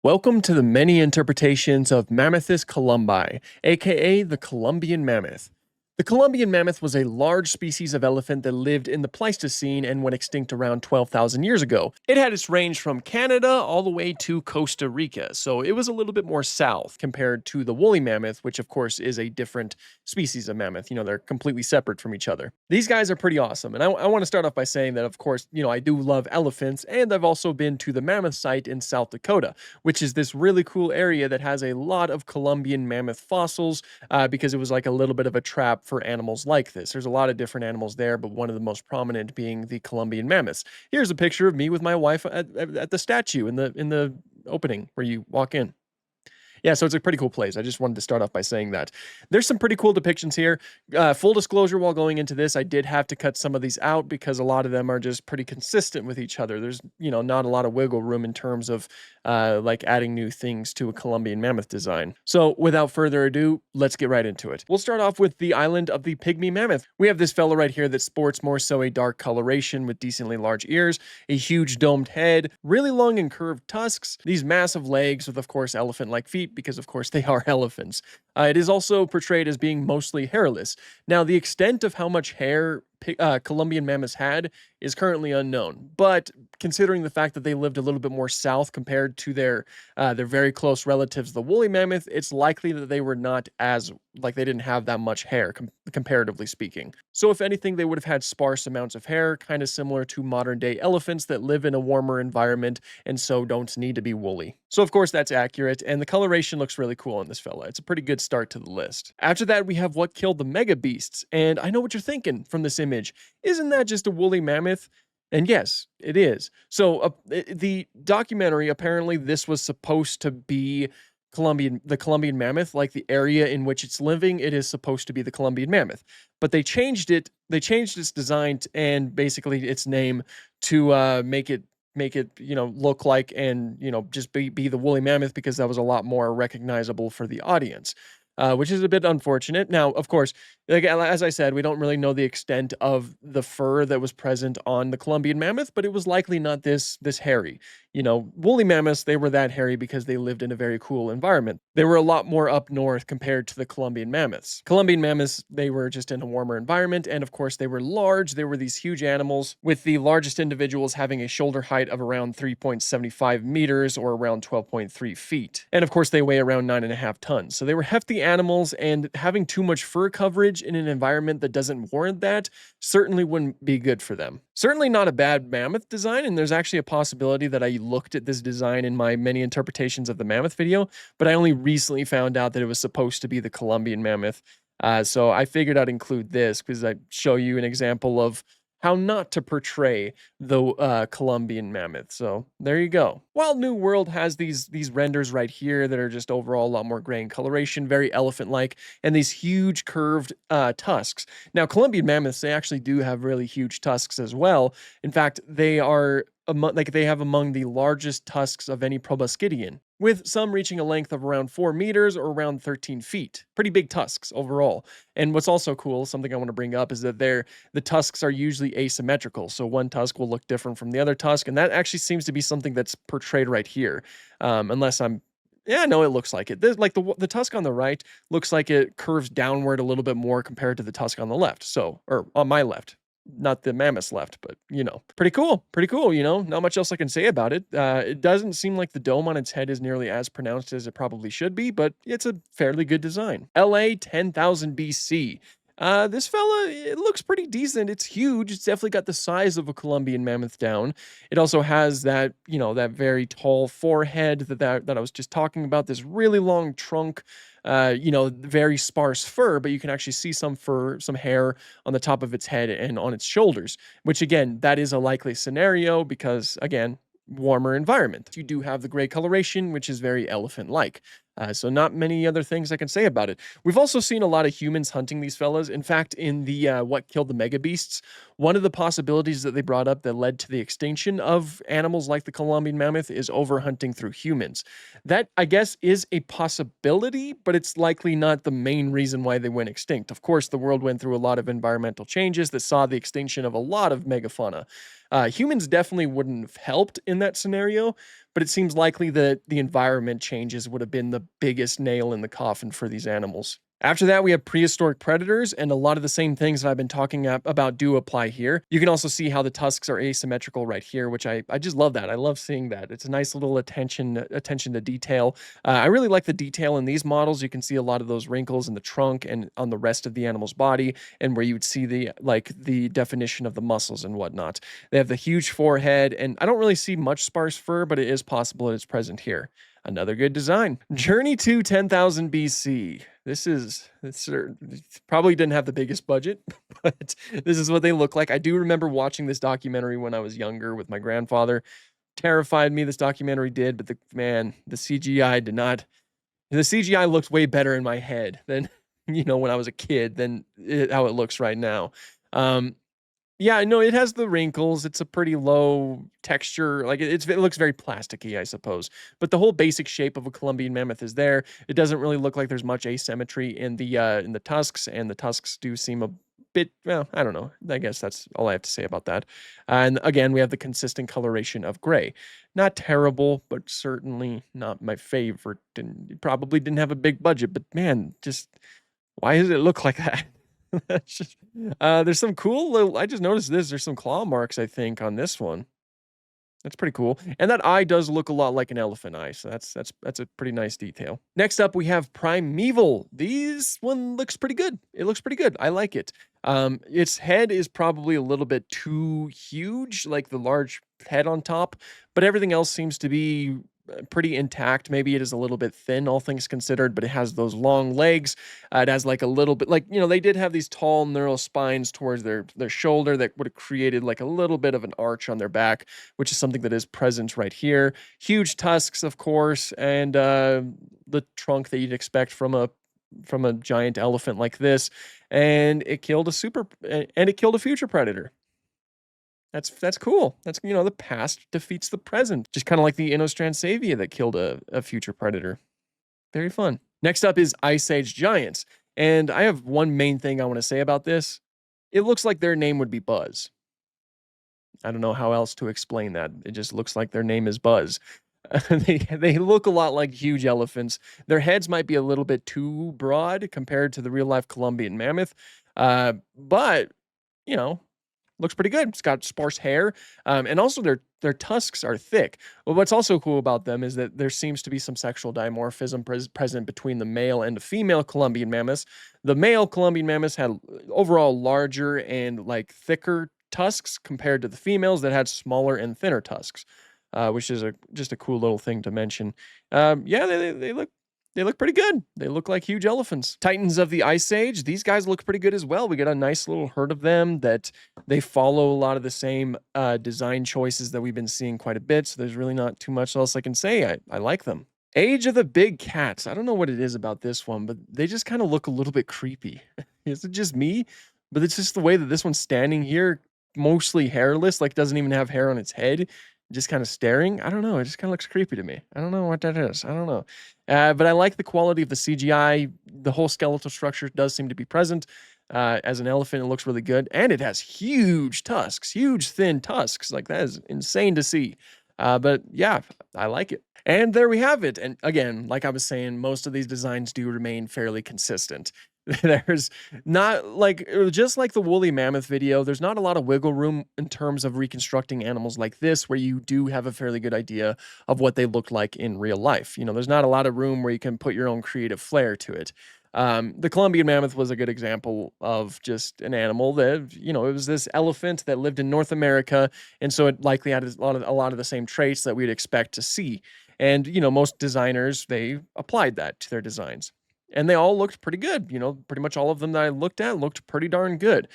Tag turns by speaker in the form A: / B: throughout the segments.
A: Welcome to the many interpretations of Mammothus columbi, aka the Columbian mammoth. The Columbian mammoth was a large species of elephant that lived in the Pleistocene and went extinct around 12,000 years ago. It had its range from Canada all the way to Costa Rica, so it was a little bit more south compared to the woolly mammoth, which of course is a different species of mammoth. They're completely separate from each other. These guys are pretty awesome, and I want to start off by saying that, of course, I do love elephants, and I've also been to the mammoth site in South Dakota, which is this really cool area that has a lot of Columbian mammoth fossils because it was like a little bit of a trap for animals like this. There's a lot of different animals there, but one of the most prominent being the Columbian mammoths. Here's a picture of me with my wife at the statue in the opening where you walk in. Yeah, so it's a pretty cool place. I just wanted to start off by saying that. There's some pretty cool depictions here. Full disclosure, while going into this, I did have to cut some of these out because a lot of them are just pretty consistent with each other. There's, not a lot of wiggle room in terms of like adding new things to a Columbian mammoth design. So without further ado, let's get right into it. We'll start off with the island of the pygmy mammoth. We have this fella right here that sports more so a dark coloration with decently large ears, a huge domed head, really long and curved tusks, these massive legs with, of course, elephant-like feet, because of course they are elephants. It is also portrayed as being mostly hairless. Now, the extent of how much hair Columbian mammoths had is currently unknown, but considering the fact that they lived a little bit more south compared to their very close relatives, the woolly mammoth, it's likely that they were not as, they didn't have that much hair, comparatively speaking. So if anything, they would have had sparse amounts of hair, kind of similar to modern day elephants that live in a warmer environment and so don't need to be woolly. So of course that's accurate, and the coloration looks really cool on this fella. It's a pretty good start to the list. After that, we have what killed the mega beasts, and I know what you're thinking from this image. Isn't that just a woolly mammoth? And yes, it is. So the documentary, apparently this was supposed to be the Columbian mammoth, like the area in which it's living, it is supposed to be the Columbian mammoth. But they changed it, its design and basically its name to make it look like and just be the woolly mammoth, because that was a lot more recognizable for the audience. Which is a bit unfortunate. Now, of course, as I said, we don't really know the extent of the fur that was present on the Columbian mammoth, but it was likely not this hairy. Woolly mammoths, they were that hairy because they lived in a very cool environment. They were a lot more up north compared to the Columbian mammoths. Columbian mammoths, they were just in a warmer environment, and of course, they were large. They were these huge animals, with the largest individuals having a shoulder height of around 3.75 meters or around 12.3 feet. And of course, they weigh around 9.5 tons. So they were hefty animals, and having too much fur coverage in an environment that doesn't warrant that certainly wouldn't be good for them. Certainly not a bad mammoth design, and there's actually a possibility that I looked at this design in my many interpretations of the mammoth video, but I only recently found out that it was supposed to be the Columbian mammoth. So I figured I'd include this because I'd show you an example of how not to portray the Columbian mammoth. So there you go. While New World has these renders right here that are just overall a lot more gray in coloration, very elephant-like, and these huge curved tusks. Now, Columbian mammoths, they actually do have really huge tusks as well. In fact, they are they have among the largest tusks of any proboscidean, with some reaching a length of around 4 meters or around 13 feet. Pretty big tusks overall. And what's also cool, something I want to bring up, is that the tusks are usually asymmetrical. So one tusk will look different from the other tusk, and that actually seems to be something that's portrayed right here. Unless I'm Yeah, no, it looks like it. The tusk on the right looks like it curves downward a little bit more compared to the tusk on the left. So, or on my left. Not the mammoth's left, but pretty cool, not much else I can say about it. It doesn't seem like the dome on its head is nearly as pronounced as it probably should be, but it's a fairly good design. LA 10,000 BC. This fella, it looks pretty decent. It's huge. It's definitely got the size of a Columbian mammoth down. It also has that, that very tall forehead that I was just talking about, this really long trunk, very sparse fur, but you can actually see some hair on the top of its head and on its shoulders, which again, that is a likely scenario because, again, warmer environment. You do have the gray coloration, which is very elephant-like. So not many other things I can say about it. We've also seen a lot of humans hunting these fellas. In fact, in the What Killed the Mega Beasts, one of the possibilities that they brought up that led to the extinction of animals like the Columbian mammoth is overhunting through humans. That, I guess, is a possibility, but it's likely not the main reason why they went extinct. Of course, the world went through a lot of environmental changes that saw the extinction of a lot of megafauna. Humans definitely wouldn't have helped in that scenario, but it seems likely that the environment changes would have been the biggest nail in the coffin for these animals. After that, we have prehistoric predators, and a lot of the same things that I've been talking about do apply here. You can also see how the tusks are asymmetrical right here, which I just love that. I love seeing that. It's a nice little attention to detail. I really like the detail in these models. You can see a lot of those wrinkles in the trunk and on the rest of the animal's body, and where you would see the definition of the muscles and whatnot. They have the huge forehead, and I don't really see much sparse fur, but it is possible that it's present here. Another good design. Journey to 10,000 BC. This probably didn't have the biggest budget, but this is what they look like. I do remember watching this documentary when I was younger with my grandfather. Terrified me, this documentary did, but the CGI did not. The CGI looked way better in my head than, when I was a kid than how it looks right now. Yeah, no, it has the wrinkles. It's a pretty low texture. Like it looks very plasticky, I suppose. But the whole basic shape of a Columbian mammoth is there. It doesn't really look like there's much asymmetry in the tusks, and the tusks do seem a bit, well, I don't know. I guess that's all I have to say about that. And again, we have the consistent coloration of gray. Not terrible, but certainly not my favorite. And it probably didn't have a big budget, but man, just why does it look like that? That's just, there's some cool little, I just noticed this. There's some claw marks, I think, on this one. That's pretty cool. And that eye does look a lot like an elephant eye, so that's a pretty nice detail. Next up, we have primeval. This one looks pretty good. It looks pretty good. I like it. Its head is probably a little bit too huge, like the large head on top, but everything else seems to be pretty intact. Maybe it is a little bit thin, all things considered, but it has those long legs. It has like a little bit, like, they did have these tall neural spines towards their shoulder that would have created like a little bit of an arch on their back, which is something that is present right here. Huge tusks, of course, and the trunk that you'd expect from a giant elephant like this. And it killed a future predator. That's cool. That's, the past defeats the present. Just kind of like the Inostransavia that killed a future predator. Very fun. Next up is Ice Age giants. And I have one main thing I want to say about this. It looks like their name would be Buzz. I don't know how else to explain that. It just looks like their name is Buzz. They look a lot like huge elephants. Their heads might be a little bit too broad compared to the real life Columbian mammoth. But, looks pretty good. It's got sparse hair, and also their tusks are thick. Well, what's also cool about them is that there seems to be some sexual dimorphism present between the male and the female Columbian mammoths. The male Columbian mammoths had overall larger and thicker tusks compared to the females that had smaller and thinner tusks, which is just a cool little thing to mention. Yeah, they look pretty good. They look like huge elephants. Titans of the Ice Age, these guys look pretty good as well. We get a nice little herd of them that they follow a lot of the same design choices that we've been seeing quite a bit. So there's really not too much else I can say. I like them. Age of the Big Cats. I don't know what it is about this one, but they just kind of look a little bit creepy. Is it just me? But it's just the way that this one's standing here, mostly hairless, doesn't even have hair on its head, just kind of staring. I don't know. It just kind of looks creepy to me. I don't know what that is. I don't know. But I like the quality of the CGI. The whole skeletal structure does seem to be present. As an elephant, it looks really good. And it has huge tusks, huge thin tusks. That is insane to see. But yeah, I like it. And there we have it. And again, like I was saying, most of these designs do remain fairly consistent. There's not just like the woolly mammoth video, there's not a lot of wiggle room in terms of reconstructing animals like this, where you do have a fairly good idea of what they look like in real life. There's not a lot of room where you can put your own creative flair to it. The Columbian mammoth was a good example of just an animal that, it was this elephant that lived in North America. And so it likely had a lot of the same traits that we'd expect to see. And, most designers, they applied that to their designs. And they all looked pretty good. Pretty much all of them that I looked at looked pretty darn good.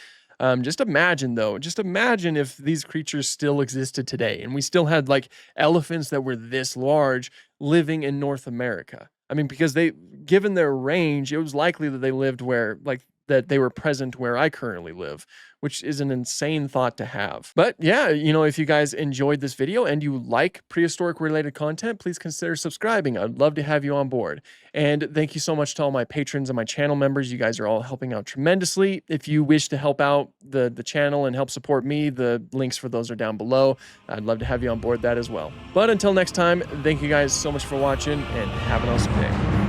A: Just imagine if these creatures still existed today and we still had elephants that were this large living in North America. I mean, because given their range, it was likely that they lived where that they were present where I currently live, which is an insane thought to have. But yeah, if you guys enjoyed this video and you like prehistoric related content, please consider subscribing. I'd love to have you on board. And thank you so much to all my patrons and my channel members. You guys are all helping out tremendously. If you wish to help out the channel and help support me, the links for those are down below. I'd love to have you on board that as well. But until next time, thank you guys so much for watching and have an awesome day.